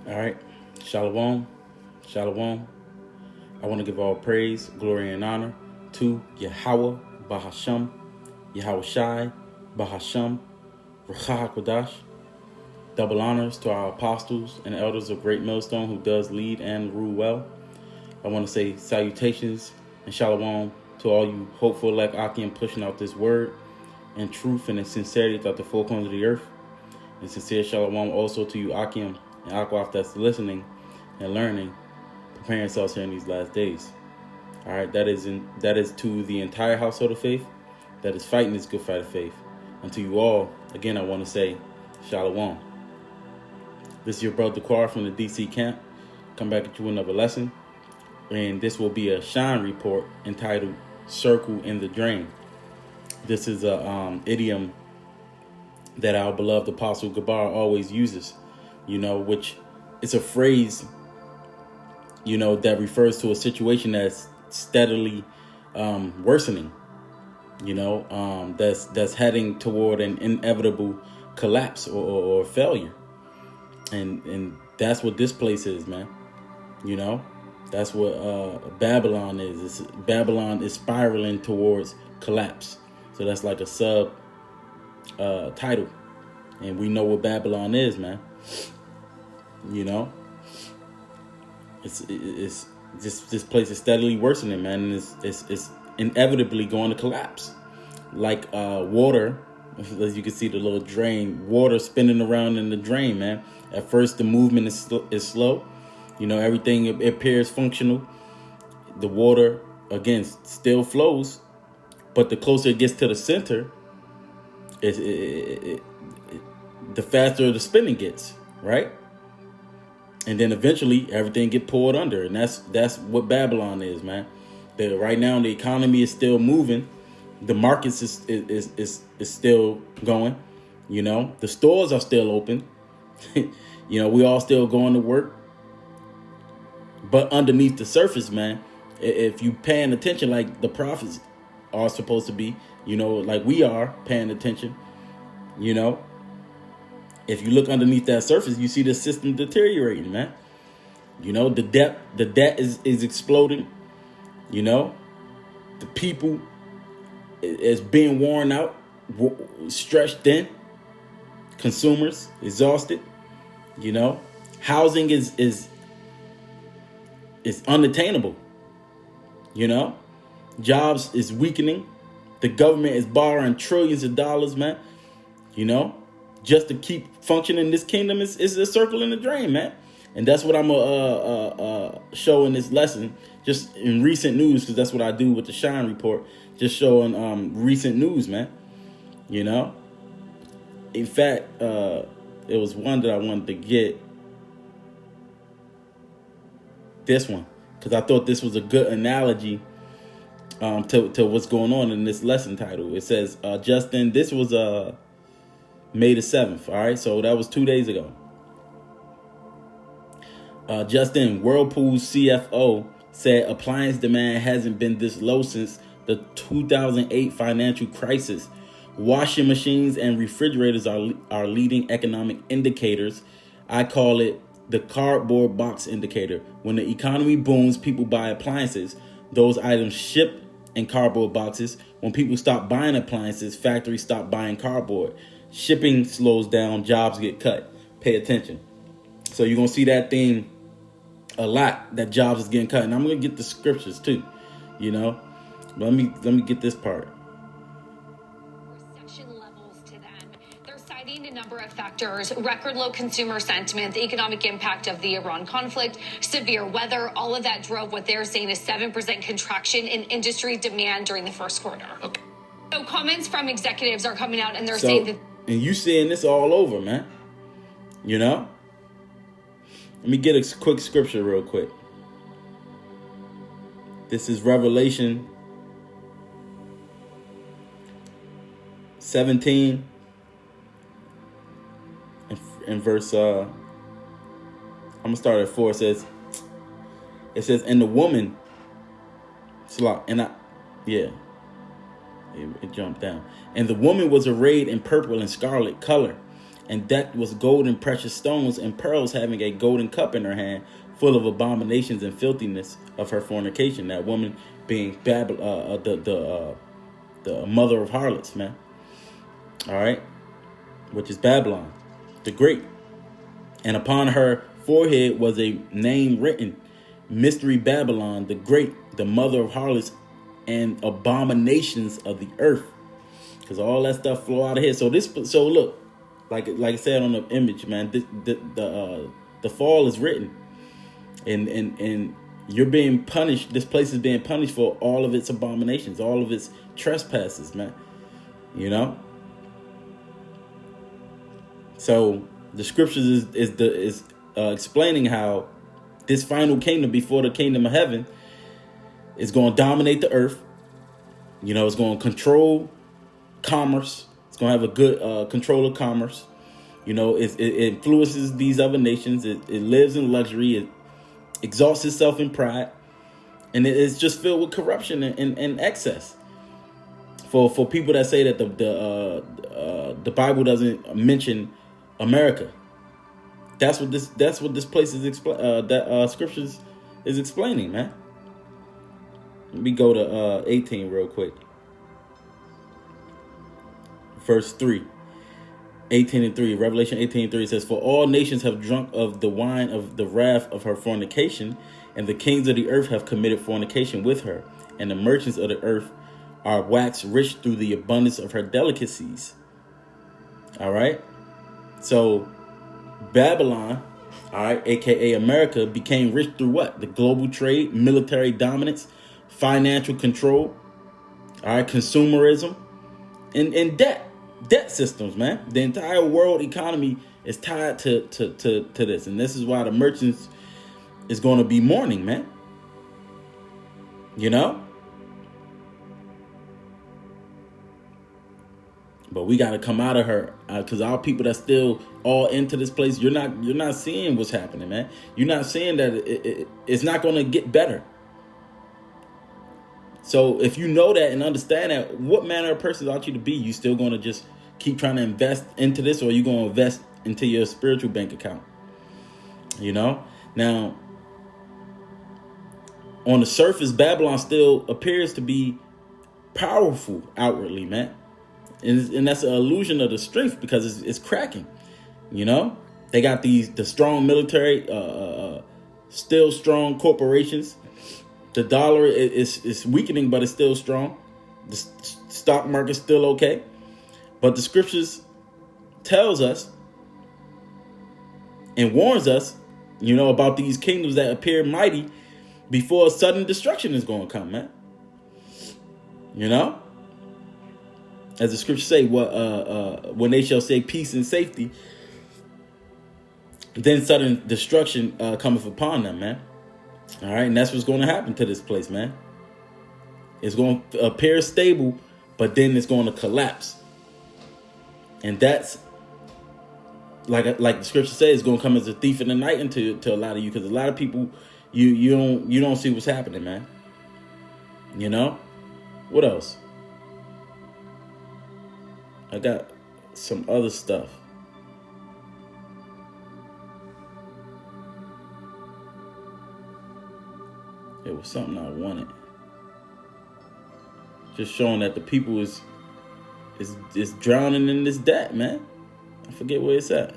All right. Shalom. Shalom. I want to give all praise, glory, and honor to Yahweh, Bahasham, Yahweh Shai, Bahasham, Ruach HaKodesh. Double honors to our apostles and elders of Great Millstone who does lead and rule well. I want to say salutations and shalom to all you hopeful elect Akim pushing out this word and truth and in sincerity throughout the four corners of the earth. And sincere shalom also to you Akim and Akwaf that's listening and learning, preparing yourselves here in these last days. All right, that is to the entire household of faith that is fighting this good fight of faith. And to you all, again, I want to say shalom. This is your brother Quar from the DC camp. Come back at you with another lesson. And this will be a S.H.I.N.E report entitled Circle in the Drain. This is a idiom that our beloved Apostle Gabar always uses, which is a phrase, that refers to a situation that's steadily worsening, that's heading toward an inevitable collapse or failure. And that's what this place is, man. That's what Babylon is. Babylon is spiraling towards collapse. So that's like a sub title. And we know what Babylon is, man. It's this place is steadily worsening, man. And it's inevitably going to collapse. Like water, as you can see the little drain, water spinning around in the drain, man. At first the movement is slow. Everything appears functional. The water, again, still flows. But the closer it gets to the center, the faster the spinning gets, right? And then eventually everything get pulled under. And that's what Babylon is, man. Right now the economy is still moving. The markets is still going. The stores are still open. We all still going to work. But underneath the surface, man, if you paying attention like the prophets are supposed to be, like we are paying attention, if you look underneath that surface, you see the system deteriorating, man. The debt is exploding. The people is being worn out, stretched thin. Consumers exhausted. Housing is unattainable. Jobs is weakening. The government is borrowing trillions of dollars, man. Just to keep functioning. This kingdom is a circle in the drain, man. And that's what I'm show in this lesson, just in recent news, because that's what I do with the S.H.I.N.E report, just showing recent news, man. In fact, it was one that I wanted to get. This one, because I thought this was a good analogy to what's going on in this lesson title. It says, Justin, this was May the 7th. All right, so that was 2 days ago. Justin, Whirlpool's CFO said appliance demand hasn't been this low since the 2008 financial crisis. Washing machines and refrigerators are leading economic indicators. I call it the cardboard box indicator. When the economy booms, people buy appliances. Those items ship in cardboard boxes. When people stop buying appliances, factories stop buying cardboard. Shipping slows down, jobs get cut. Pay attention. So you're going to see that theme a lot, that jobs is getting cut. And I'm going to get the scriptures too, Let me get this part. A number of factors: record low consumer sentiment, the economic impact of the Iran conflict, severe weather, all of that drove what they're saying is 7% contraction in industry demand during the first quarter. Okay. So comments from executives are coming out and they're saying that. And you seeing this all over, man. Let me get a quick scripture real quick. This is Revelation 17. In verse, I'm gonna start at 4. It says, and the woman, it jumped down. And the woman was arrayed in purple and scarlet color, and decked with gold and precious stones and pearls, having a golden cup in her hand, full of abominations and filthiness of her fornication. That woman being the mother of harlots, man. All right, which is Babylon, the Great. And upon her forehead was a name written, Mystery Babylon, the Great, the mother of harlots and abominations of the earth. Because all that stuff flow out of here. So look, like I said on the image, man, the fall is written, and you're being punished. This place is being punished for all of its abominations, all of its trespasses, man. You know. So the scriptures is explaining how this final kingdom before the kingdom of heaven is going to dominate the earth. You know, it's going to control commerce. It's going to have a good control of commerce. You know, it influences these other nations. It lives in luxury. It exalts itself in pride. And it is just filled with corruption and excess. For people that say that the Bible doesn't mention America, that's what this place is scriptures is explaining, man. Let me go to 18 real quick. Verse 3. 18:3. Revelation 18:3 says, "For all nations have drunk of the wine of the wrath of her fornication, and the kings of the earth have committed fornication with her, and the merchants of the earth are waxed rich through the abundance of her delicacies." All right. So Babylon, all right, aka America, became rich through what? The global trade, military dominance, financial control, all right, consumerism, and debt systems, man. The entire world economy is tied to this, and this is why the merchants is going to be mourning, man. You know. But we got to come out of her, because our people that's still all into this place, you're not seeing what's happening, man. You're not seeing that it's not going to get better. So if you know that and understand that, what manner of person ought you to be? You still going to just keep trying to invest into this, or you going to invest into your spiritual bank account? You know? Now, on the surface, Babylon still appears to be powerful outwardly, man. And that's an illusion of the strength, because it's cracking. You know, they got the strong military, still strong corporations. The dollar is weakening, but it's still strong. The stock market's still okay. But the scriptures tells us and warns us, you know, about these kingdoms that appear mighty before a sudden destruction is going to come, man. You know? As the scriptures say, when they shall say peace and safety, then sudden destruction cometh upon them, man. All right, and that's what's going to happen to this place, man. It's going to appear stable, but then it's going to collapse. And that's, like the scripture says, it's going to come as a thief in the night into a lot of you, because a lot of people, you don't see what's happening, man. You know? What else? I got some other stuff. It was something I wanted. Just showing that the people is drowning in this debt, man. I forget where it's at.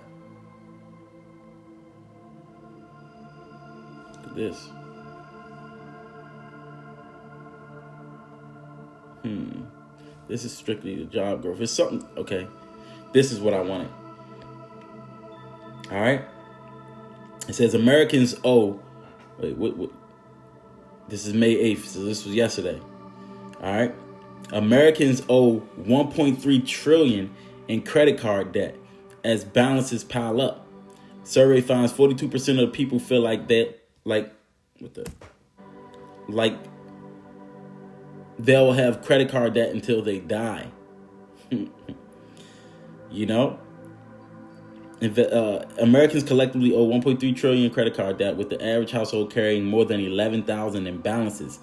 Look at this. This is strictly the job growth. It's something, okay. This is what I wanted. All right. It says Americans owe, what? This is May 8th, so this was yesterday. All right. Americans owe $1.3 trillion in credit card debt as balances pile up. Survey finds 42% of the people feel like that, they'll have credit card debt until they die. You know? Americans collectively owe $1.3 trillion in credit card debt, with the average household carrying more than $11,000 in balances.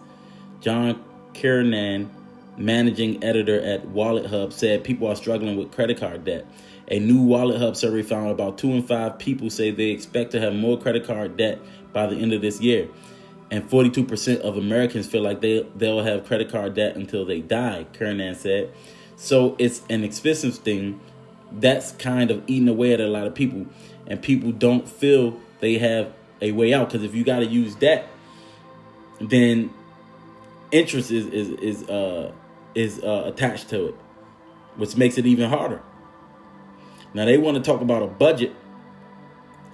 John Kiernan, managing editor at Wallet Hub, said people are struggling with credit card debt, A new Wallet Hub survey found about 2 in 5 people say they expect to have more credit card debt by the end of this year. And 42% of Americans feel like they'll have credit card debt until they die, Kernan said. So it's an expensive thing that's kind of eating away at a lot of people. And people don't feel they have a way out. Because if you got to use debt, then interest is attached to it, which makes it even harder. Now they want to talk about a budget.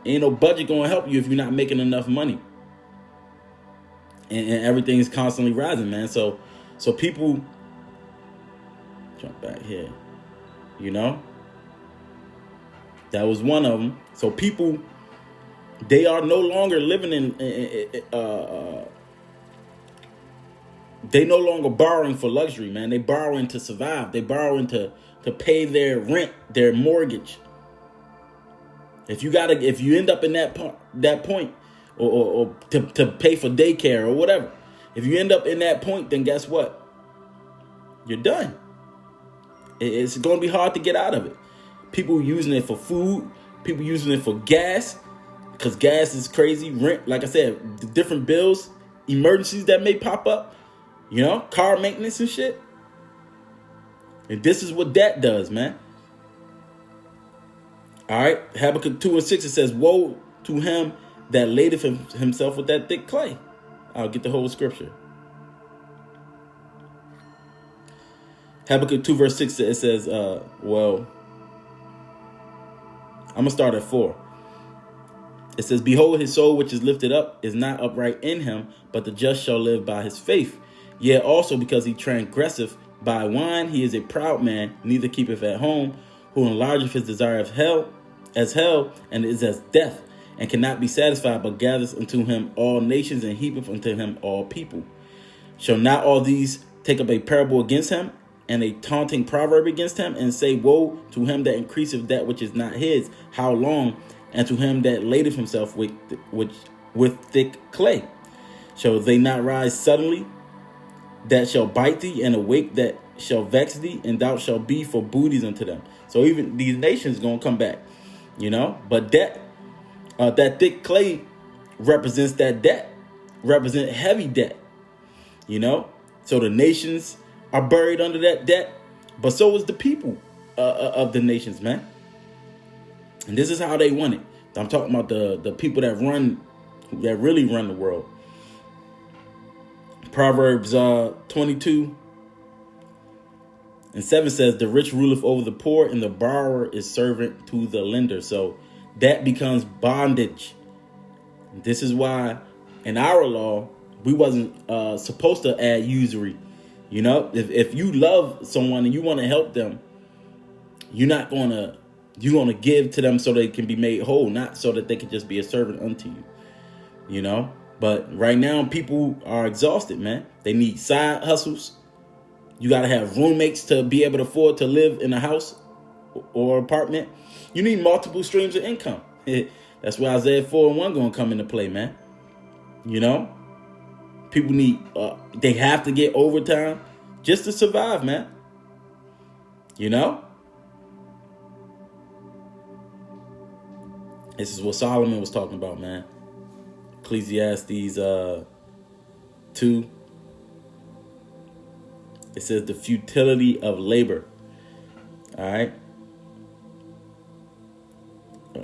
Ain't no budget going to help you if you're not making enough money. And everything's constantly rising, man. So people jump back here. You know, that was one of them. So people, they are no longer living they no longer borrowing for luxury, man. They borrowing to survive. They borrowing to pay their rent, their mortgage. If you end up in that point, or to pay for daycare or whatever, if you end up in that point, then guess what? You're done. It's going to be hard to get out of it. People using it for food. People using it for gas, because gas is crazy. Rent, like I said, the different bills, emergencies that may pop up. You know, car maintenance and shit. And this is what debt does, man. All right. Habakkuk 2 and 6, it says, woe to him that ladeth himself with that thick clay. I'll get the whole scripture. Habakkuk 2 verse 6, it says, I'm going to start at 4. It says, behold, his soul which is lifted up is not upright in him, but the just shall live by his faith. Yet also because he transgresseth by wine, he is a proud man, neither keepeth at home, who enlargeth his desire of hell, and is as death, and cannot be satisfied, but gathers unto him all nations, and heapeth unto him all people. Shall not all these take up a parable against him, and a taunting proverb against him, and say, woe to him that increaseth that which is not his, how long? And to him that ladeth himself with thick clay. Shall they not rise suddenly, that shall bite thee, and awake that shall vex thee, and thou shalt be for booties unto them. So even these nations gonna come back, you know. But that thick clay represents that debt, represent heavy debt, you know. So the nations are buried under that debt, but so is the people of the nations, man. And this is how they want it. I'm talking about the people that really run the world. Proverbs 22 and 7 says, the rich ruleth over the poor, and the borrower is servant to the lender. So that becomes bondage. This is why in our law, we wasn't supposed to add usury. You know, if you love someone and you want to help them, you're going to give to them so they can be made whole, not so that they can just be a servant unto you, you know. But right now, people are exhausted, man. They need side hustles. You got to have roommates to be able to afford to live in a house or apartment. You need multiple streams of income. That's where Isaiah 4 and 1 going to come into play, man. You know, people need, they have to get overtime just to survive, man. You know, this is what Solomon was talking about, man. Ecclesiastes 2. It says the futility of labor. All right.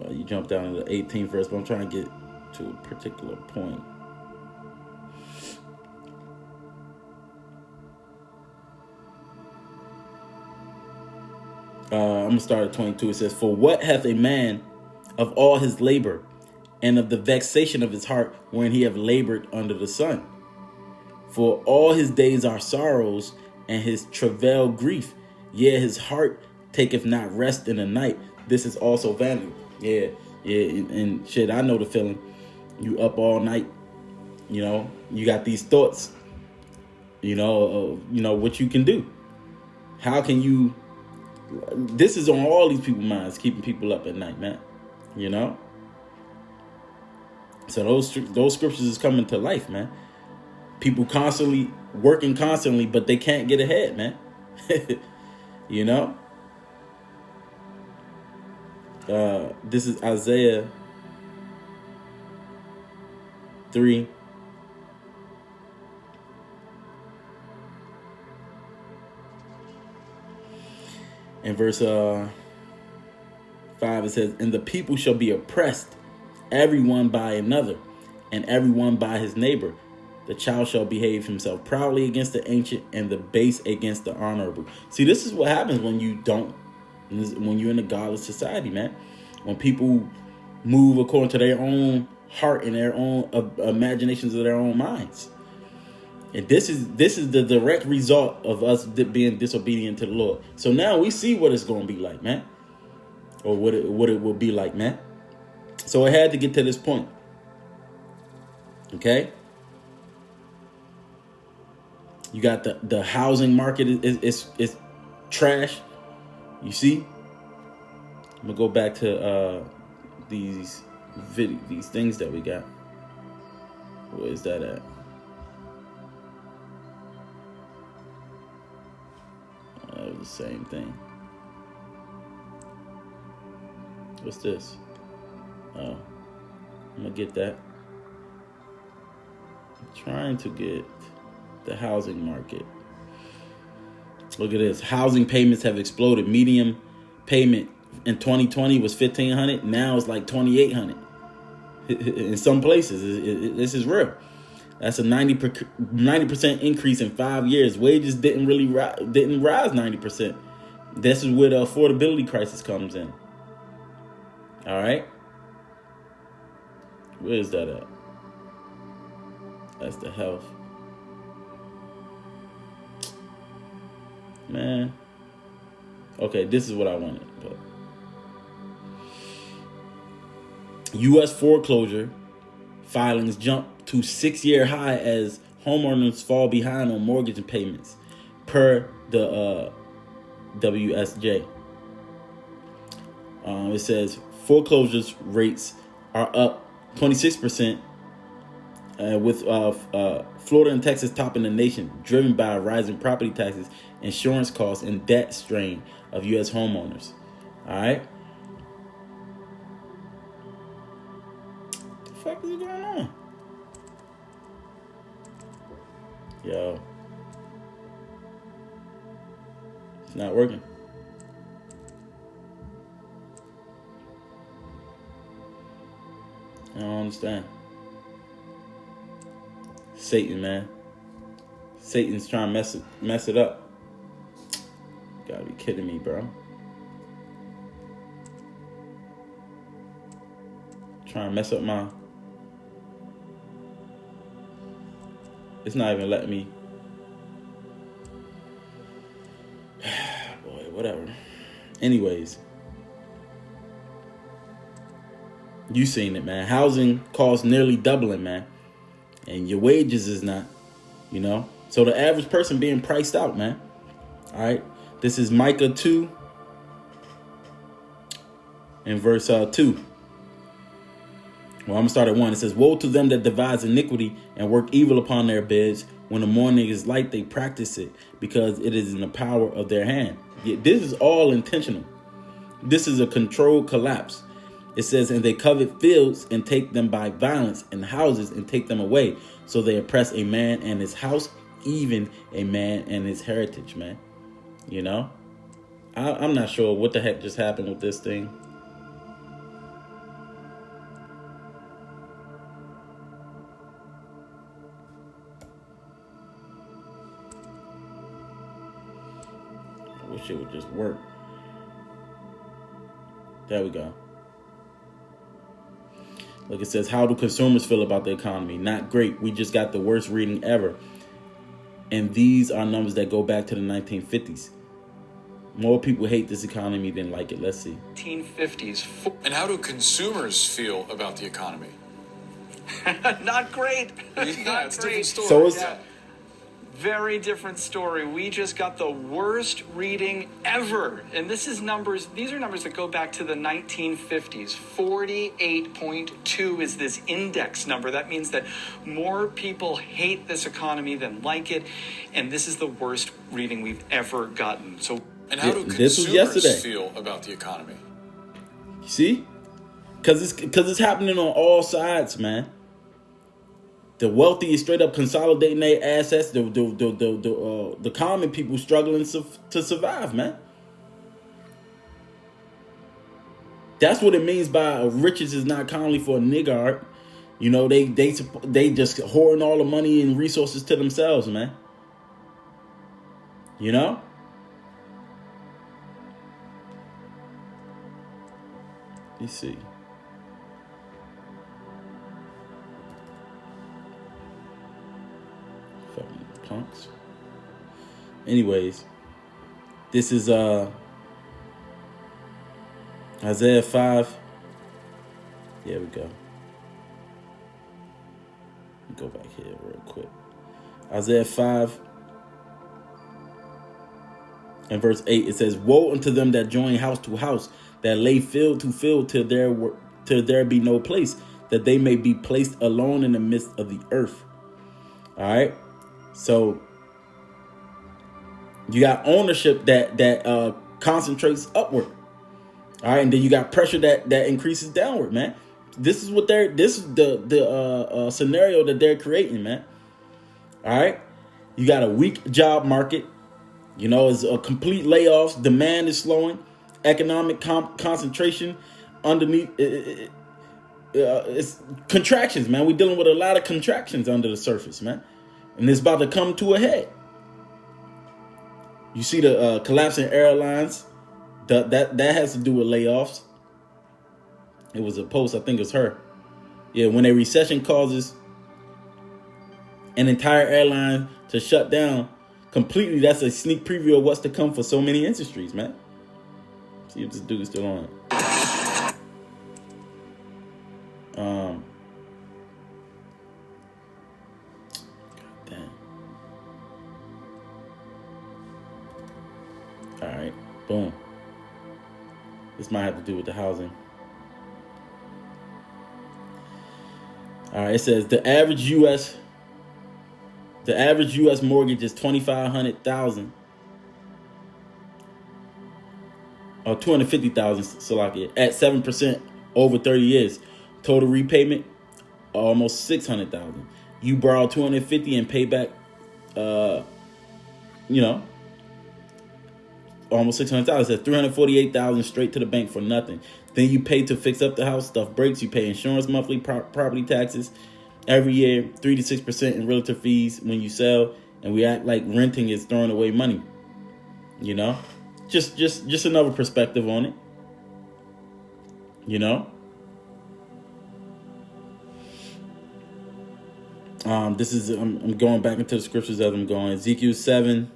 You jump down to the 18th verse, but I'm trying to get to a particular point. I'm going to start at 22. It says, for what hath a man of all his labor, and of the vexation of his heart, wherein he have labored under the sun? For all his days are sorrows, and his travail grief. Yea, his heart taketh not rest in the night. This is also vanity. Yeah, and shit, I know the feeling. You up all night, you know, you got these thoughts, you know what you can do. How can you, this is on all these people's minds, keeping people up at night, man, you know. So those scriptures is coming to life, man. People constantly working constantly, but they can't get ahead, man. You know? This is Isaiah 3. In verse 5, it says, "And the people shall be oppressed, everyone by another, and everyone by his neighbor. The child shall behave himself proudly against the ancient, and the base against the honorable." See, this is what happens when you're in a godless society, man. When people move according to their own heart and their own imaginations of their own minds. And this is the direct result of us being disobedient to the Lord. So now we see what it's going to be like, man, or what it will be like, man. So it had to get to this point. Okay, you got the housing market is trash. You see, I'm gonna go back to these things that we got. Where is that at? It was the same thing. What's this? Oh, I'm gonna get that. I'm trying to get the housing market. Look at this. Housing payments have exploded. Median payment in 2020 was $1,500. Now it's like $2,800. In some places, this is real. That's a 90% increase in 5 years. Wages didn't rise 90%. This is where the affordability crisis comes in. All right. Where is that at? That's the health. Man. Okay, this is what I wanted. But U.S. foreclosure filings jump to 6-year high as homeowners fall behind on mortgage payments, per the WSJ. It says foreclosures rates are up 26%, with Florida and Texas topping the nation, driven by rising property taxes, insurance costs, and debt strain of U.S. homeowners. All right. What the fuck is going on? Yo. It's not working. I don't understand. Satan, man. Satan's trying to mess it up. Gotta be kidding me, bro. Trying to mess up my... It's not even letting me... Boy, whatever. Anyways. You seen it, man. Housing costs nearly doubling, man. And your wages is not, So the average person being priced out, man. All right. This is Micah 2 in verse 2. Well, I'm going to start at 1. It says, "Woe to them that devise iniquity and work evil upon their beds. When the morning is light, they practice it, because it is in the power of their hand." This is all intentional. This is a controlled collapse. It says, "And they covet fields and take them by violence, and houses and take them away. So they oppress a man and his house, even a man and his heritage," man. I'm not sure what the heck just happened with this thing. I wish it would just work. There we go. Look, it says, "How do consumers feel about the economy? Not great. We just got the worst reading ever." And these are numbers that go back to the 1950s. More people hate this economy than like it. Let's see. 1950s. And how do consumers feel about the economy? Not great. Yeah, Not it's a great. different story. So it's... Yeah. Very different story. We just got the worst reading ever. And these are numbers that go back to the 1950s. 48.2 is this index number. That means that more people hate this economy than like it. And this is the worst reading we've ever gotten. And how do this was yesterday. consumers feel about the economy? You see? Because it's happening on all sides, man. The wealthy is straight up consolidating their assets. The common people struggling to survive, man. That's what it means by riches is not commonly for a niggard. You know, they just hoarding all the money and resources to themselves, man. You know? Let's see. Fucking punks. Anyways, this is Isaiah 5. There we go. Go back here real quick. Isaiah 5 and verse 8, it says, "Woe unto them that join house to house, that lay field to field, till there be no place, that they may be placed alone in the midst of the earth." All right. So you got ownership that concentrates upward. All right, and then you got pressure that increases downward, man. This is the scenario that they're creating, man. All right, you got a weak job market. You know, it's a complete layoffs. Demand is slowing. Economic concentration underneath. It's contractions, man. We're dealing with a lot of contractions under the surface, man, and it's about to come to a head. You see the collapsing airlines. That has to do with layoffs. It was a post, I think it's her. Yeah, when a recession causes an entire airline to shut down completely, that's a sneak preview of what's to come for so many industries, man. See if this dude's still on. Damn. All right, boom. This might have to do with the housing. All right, it says the average U.S. mortgage is $2,500,000 or $250,000, Salakia, at 7% over 30 years. Total repayment almost $600,000. You borrow $250 and pay back, almost $600,000. It says $348,000 straight to the bank for nothing. Then you pay to fix up the house. Stuff breaks. You pay insurance, monthly property taxes every year, 3 to 6% in realtor fees when you sell. And we act like renting is throwing away money. You know, just another perspective on it. You know, this is I'm going back into the scriptures as I'm going. Ezekiel 7.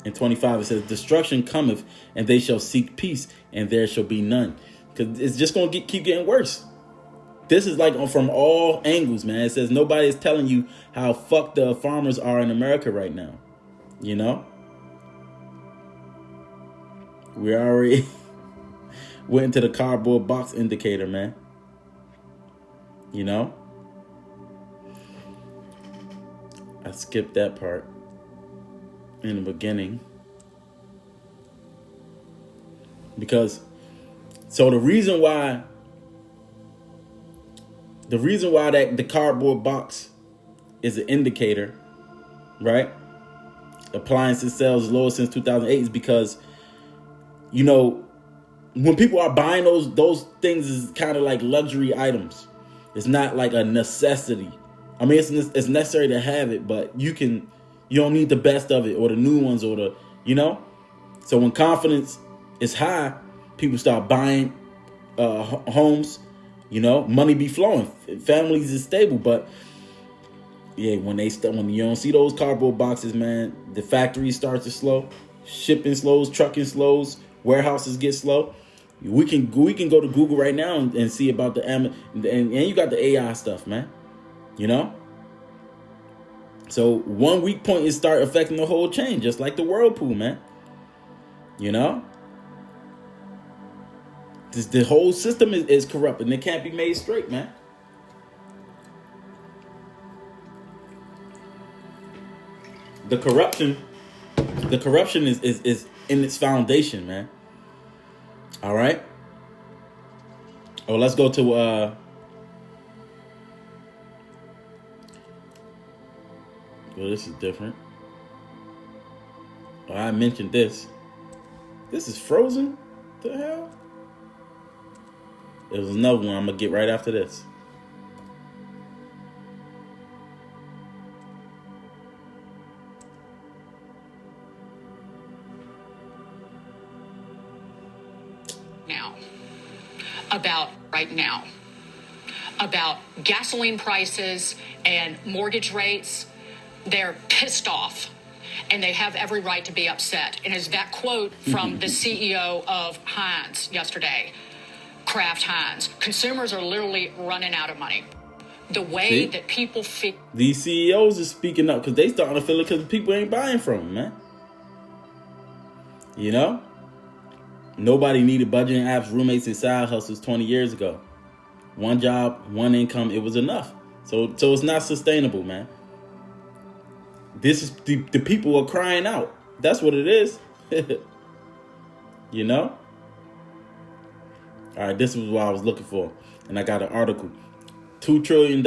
In 25, it says, "Destruction cometh, and they shall seek peace, and there shall be none." Because it's just going to keep getting worse. This is like from all angles, man. It says nobody is telling you how fucked the farmers are in America right now. You know? We already went into the cardboard box indicator, man. You know? I skipped that part in the beginning, because so the reason why that the cardboard box is an indicator, right? Appliances sales lowest since 2008 is because, you know, when people are buying those things is kind of like luxury items. It's not like a necessity. I mean, it's necessary to have it, but you don't need the best of it or the new ones or the, you know? So when confidence is high, people start buying homes, you know, money be flowing. Families is stable. But yeah, when you don't see those cardboard boxes, man, the factory starts to slow, shipping slows, trucking slows, warehouses get slow. We can go to Google right now and see about the and you got the AI stuff, man. You know? So one weak point is start affecting the whole chain, just like the whirlpool, man. You know? The whole system is corrupt and it can't be made straight, man. The corruption The corruption is in its foundation, man. All right. Oh, let's go to well, this is different. Oh, I mentioned this. This is Frozen? The hell? There was another one I'm gonna get right after this. About gasoline prices and mortgage rates. They're pissed off, and they have every right to be upset. And as that quote from the CEO of Heinz yesterday, Kraft Heinz, consumers are literally running out of money. The way that people feel. These CEOs are speaking up because they starting to feel it because people ain't buying from them, man. You know? Nobody needed budgeting apps, roommates, and side hustles 20 years ago. One job, one income, it was enough. So it's not sustainable, man. This is the people are crying out. That's what it is. You know? All right, this is what I was looking for. And I got an article. $2 trillion.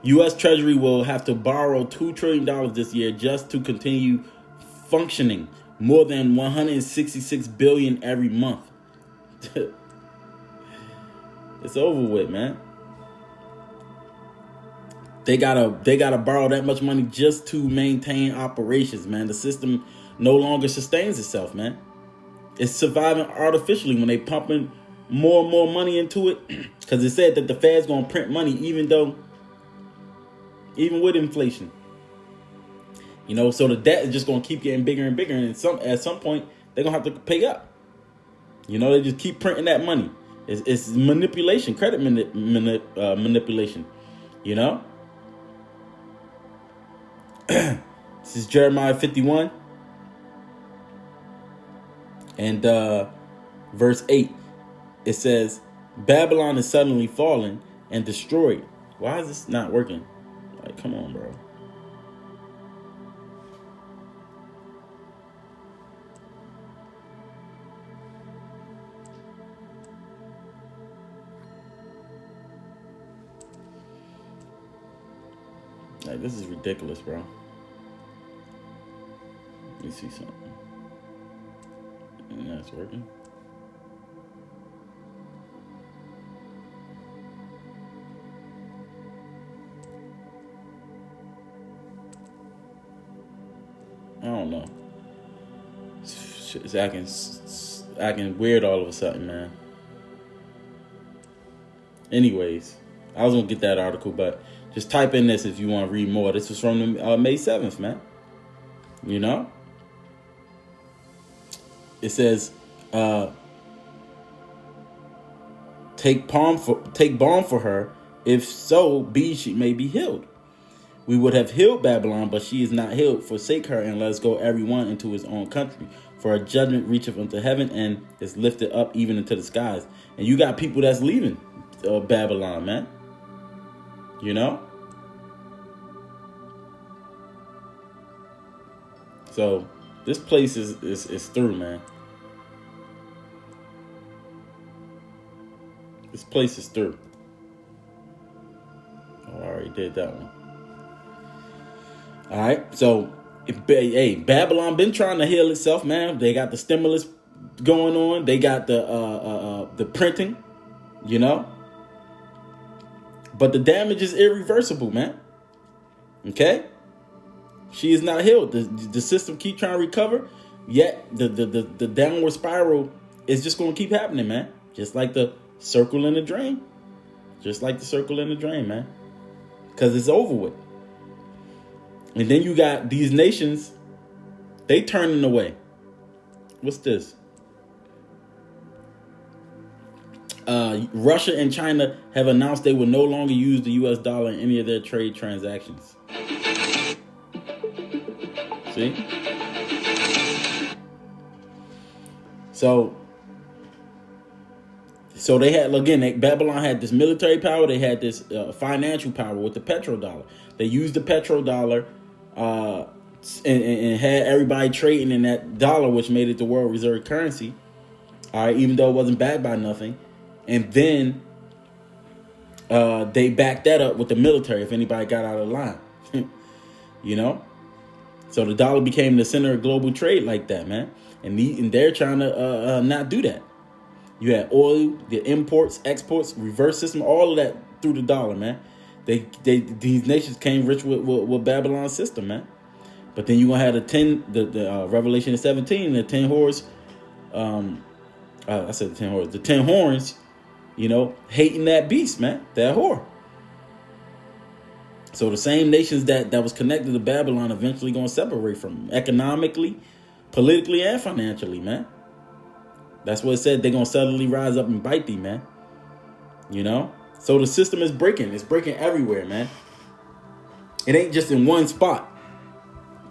U.S. Treasury will have to borrow $2 trillion this year just to continue functioning. More than $166 billion every month. It's over with, man. They gotta borrow that much money just to maintain operations, man. The system no longer sustains itself, man. It's surviving artificially when they pumping more and more money into it. Because it said that the Fed's gonna print money even with inflation. You know, so the debt is just gonna keep getting bigger and bigger, and at some point they're gonna have to pay up. You know, they just keep printing that money. It's manipulation, credit manipulation. You know? This is Jeremiah 51. And verse 8. It says, Babylon is suddenly fallen and destroyed. Why is this not working? Like, come on, bro. Like, this is ridiculous, bro. Let me see something. And that's working. I don't know. It's acting weird all of a sudden, man. Anyways, I was gonna get that article, but just type in this if you want to read more. This was from May 7th, man. You know? It says, take balm for her. If so, she may be healed. We would have healed Babylon, but she is not healed. Forsake her and let us go everyone into his own country. For a judgment reacheth unto heaven and is lifted up even into the skies. And you got people that's leaving Babylon, man. You know? So this place is through, man. This place is through. Oh, I already did that one. All right. So, Babylon been trying to heal itself, man. They got the stimulus going on. They got the printing, you know. But the damage is irreversible, man. Okay? She is not healed. The system keep trying to recover, yet the downward spiral is just going to keep happening, man. Just like the circle in the drain. Just like the circle in the drain, man. Because it's over with. And then you got these nations, they turning away. What's this? Russia and China have announced they will no longer use the U.S. dollar in any of their trade transactions. See? So they had, again, Babylon had this military power. They had this financial power with the petrodollar. They used the petrodollar and had everybody trading in that dollar, which made it the world reserve currency. All right, even though it wasn't backed by nothing. And then they backed that up with the military if anybody got out of line. You know? So the dollar became the center of global trade like that, man. And they're trying to not do that. You had oil, the imports, exports, reverse system, all of that through the dollar, man. These nations came rich with Babylon's system, man. But then you gonna have the Revelation 17, the 10 whores. I said the 10 whores, the 10 horns. You know, hating that beast, man, that whore. So the same nations that was connected to Babylon eventually gonna separate from them, economically, politically, and financially, man. That's what it said. They're gonna suddenly rise up and bite thee, man. You know? So the system is breaking. It's breaking everywhere, man. It ain't just in one spot.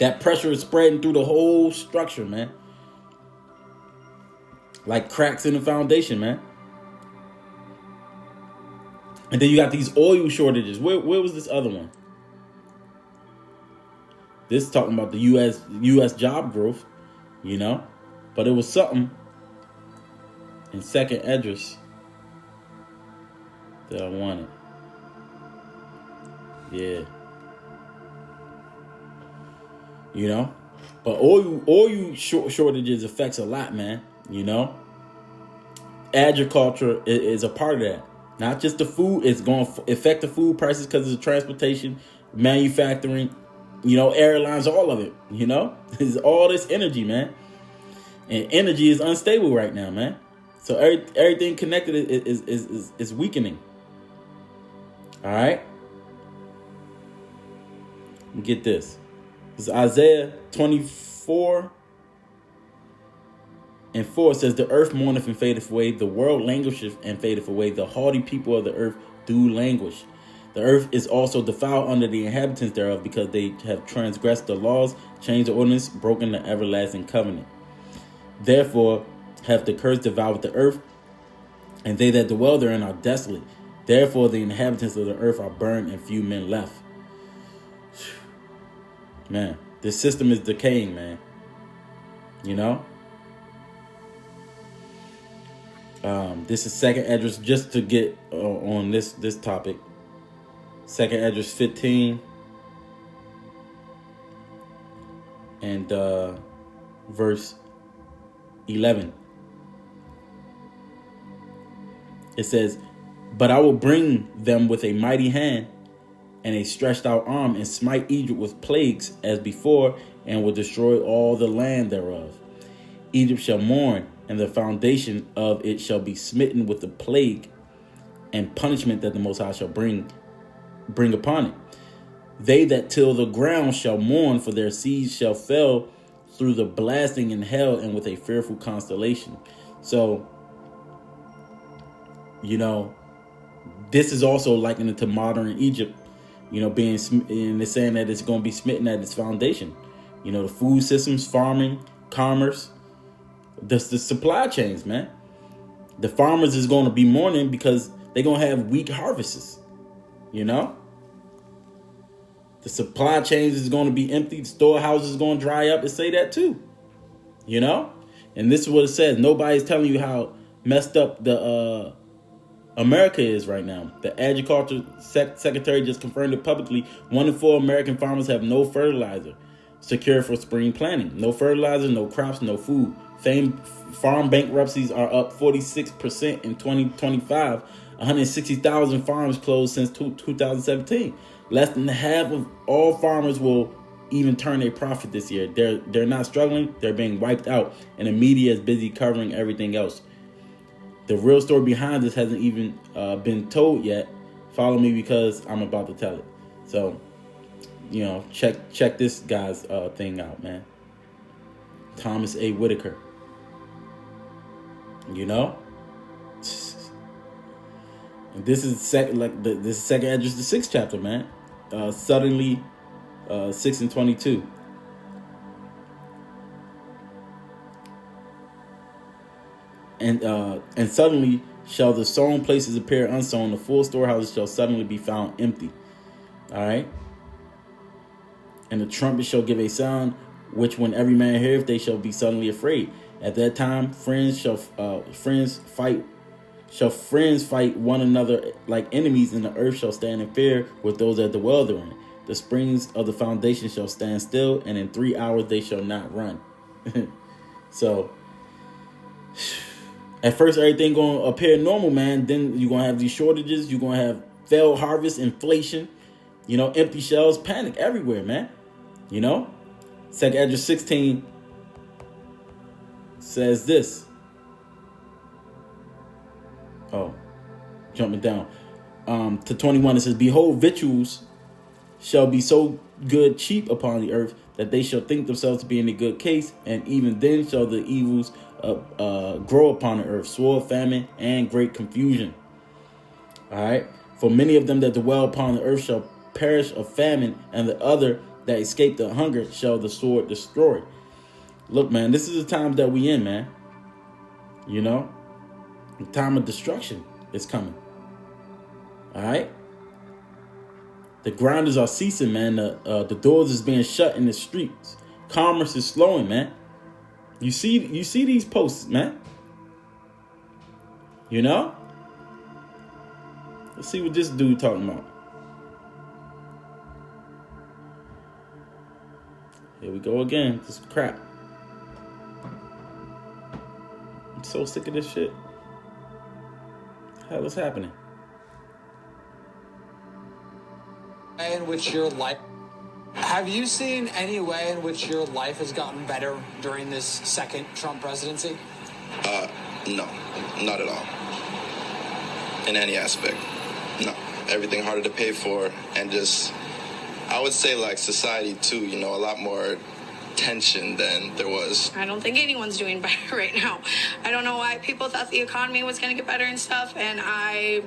That pressure is spreading through the whole structure, man. Like cracks in the foundation, man. And then you got these oil shortages. Where was this other one? This is talking about the U.S. job growth, you know. But it was something in second Esdras that I wanted. Yeah. You know. But oil shortages affects a lot, man. You know. Agriculture is a part of that. Not just the food, it's going to affect the food prices because of the transportation, manufacturing, you know, airlines, all of it, you know. It's all this energy, man. And energy is unstable right now, man. So everything connected is weakening. All right? Let me get this. This is Isaiah 24:4 says, the earth mourneth and fadeth away, the world languisheth and fadeth away, the haughty people of the earth do languish. The earth is also defiled under the inhabitants thereof, because they have transgressed the laws, changed the ordinance, broken the everlasting covenant. Therefore hath the curse devoured the earth, and they that dwell therein are desolate. Therefore the inhabitants of the earth are burned, and few men left. Man, this system is decaying, man. You know? This is second Esdras, just to get on this topic. Second Esdras 15 and verse 11. It says, but I will bring them with a mighty hand and a stretched out arm, and smite Egypt with plagues as before, and will destroy all the land thereof. Egypt shall mourn, and the foundation of it shall be smitten with the plague and punishment that the Most High shall bring upon it. They that till the ground shall mourn, for their seeds shall fell through the blasting in hell, and with a fearful constellation. So, you know, this is also likened it to modern Egypt, you know, and it's saying that it's going to be smitten at its foundation. You know, the food systems, farming, commerce, the supply chains, man. The farmers is going to be mourning because they're going to have weak harvests, you know. The supply chains is going to be empty. The storehouses is going to dry up. It say that too, you know. And this is what it says. Nobody's telling you how messed up the America is right now. The agriculture secretary just confirmed it publicly. 1 in 4 American farmers have no fertilizer secured for spring planting. No fertilizer, no crops, no food. Farm bankruptcies are up 46% in 2025. 160,000 farms closed since 2017. Less than half of all farmers will even turn a profit this year. They're not struggling. They're being wiped out. And the media is busy covering everything else. The real story behind this hasn't even been told yet. Follow me because I'm about to tell it. So, you know, check this guy's thing out, man. Thomas A. Whitaker. You know? And this is second Esdras, the 6th chapter, man. Suddenly 6 and 22. And suddenly shall the sown places appear unsown, the full storehouses shall suddenly be found empty. All right. And the trumpet shall give a sound, which when every man heareth, they shall be suddenly afraid. At that time, friends fight one another like enemies, and the earth shall stand in fear with those that dwell therein. The springs of the foundation shall stand still, and in 3 hours they shall not run. So, at first everything gonna appear normal, man. Then you're gonna have these shortages. You're gonna have failed harvest, inflation, empty shelves, panic everywhere, man. 2nd Esdras 16 says this. Oh, jumping down to 21, it says, "Behold, victuals shall be so good cheap upon the earth, that they shall think themselves to be in a good case, and even then shall the evils grow upon the earth, sword, famine, and great confusion." All right, for many of them that dwell upon the earth shall perish of famine, and the other that escape the hunger shall the sword destroy. Look, man, this is the time that we in, man. The time of destruction is coming. All right. The grinders are ceasing, man. The doors is being shut in the streets. Commerce is slowing, man. You see these posts, man. Let's see what this dude talking about. Here we go again. This crap. I'm so sick of this shit. What the hell is happening? In which your life, have you seen any way in which your life has gotten better during this second Trump presidency? No, not at all. In any aspect, no. Everything harder to pay for, and just, I would say, like, society too. A lot more tension than there was. I don't think anyone's doing better right now. I don't know why people thought the economy was going to get better and stuff, and I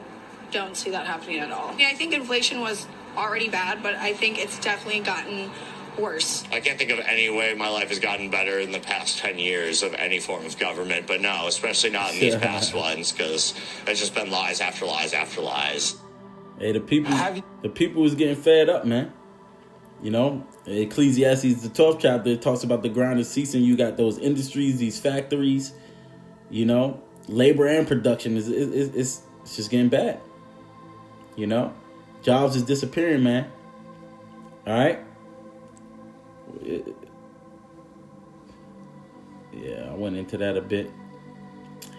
don't see that happening at all. I think inflation was already bad, but I think it's definitely gotten worse. I can't think of any way my life has gotten better in the past 10 years of any form of government, but no, especially not in these past ones, because it's just been lies after lies after lies. Hey, the people is getting fed up, man. Ecclesiastes, the 12th chapter, it talks about the ground is ceasing. You got those industries, these factories, labor and production it's just getting bad. Jobs is disappearing, man. All right. Yeah, I went into that a bit.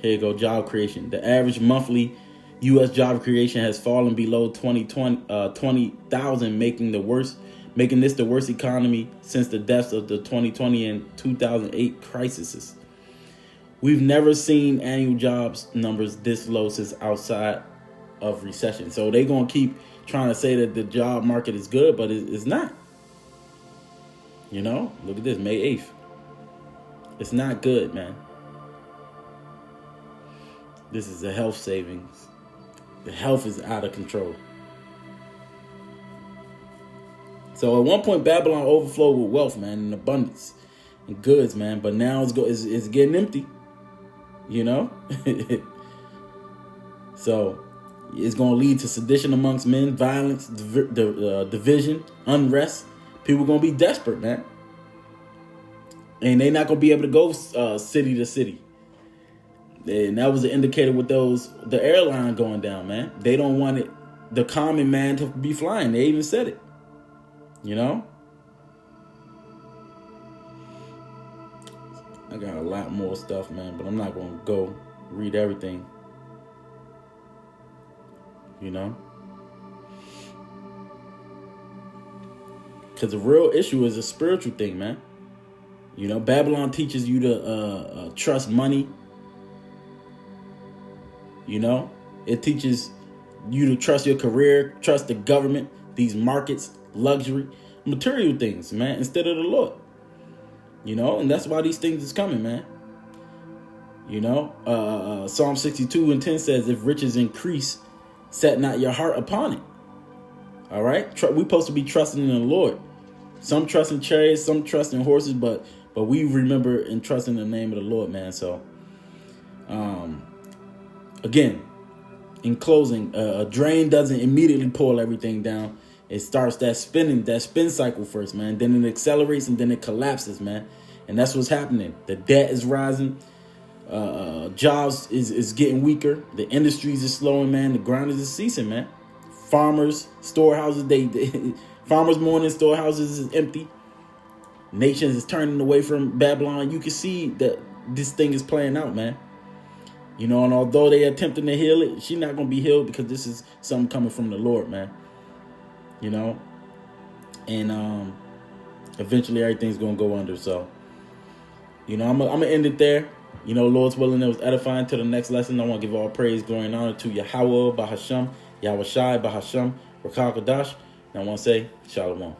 Here you go, job creation. The average monthly U.S. job creation has fallen below 20,000, making this the worst economy since the depths of the 2020 and 2008 crises. We've never seen annual jobs numbers this low since outside of recession. So they're going to keep trying to say that the job market is good, but it's not. Look at this, May 8th. It's not good, man. This is a health savings. The health is out of control. So at one point, Babylon overflowed with wealth, man, and abundance and goods, man. But now it's getting empty, So it's going to lead to sedition amongst men, violence, division, unrest. People going to be desperate, man. And they're not going to be able to go city to city. And that was an indicator with the airline going down, man. They don't want the common man to be flying. They even said it. I got a lot more stuff, man, but I'm not going to go read everything. Because the real issue is a spiritual thing, man. Babylon teaches you to trust money. It teaches you to trust your career, trust the government, these markets, luxury, material things, man, instead of the Lord. And that's why these things is coming, man. Psalm 62:10 says, if riches increase, set not your heart upon it. All right. We're supposed to be trusting in the Lord. Some trust in chariots, some trust in horses, but we remember and trust in the name of the Lord, man. So, again, in closing, a drain doesn't immediately pull everything down. It starts that spin cycle first, man. Then it accelerates and then it collapses, man. And that's what's happening. The debt is rising. Jobs is getting weaker. The industries is slowing, man. The grind is ceasing, man. Farmers, storehouses, farmers' morning storehouses is empty. Nations is turning away from Babylon. You can see that this thing is playing out, man. You know, and although they attempting to heal it, she's not going to be healed because this is something coming from the Lord, man. You know, and eventually everything's going to go under. So, you know, I'm going to end it there. You know, Lord's willing, it was edifying. To the next lesson, I want to give all praise, glory, and honor to Yahweh, Bahasham, Yahweh Shai, Bahasham, Rakakadash. And I want to say, Shalom.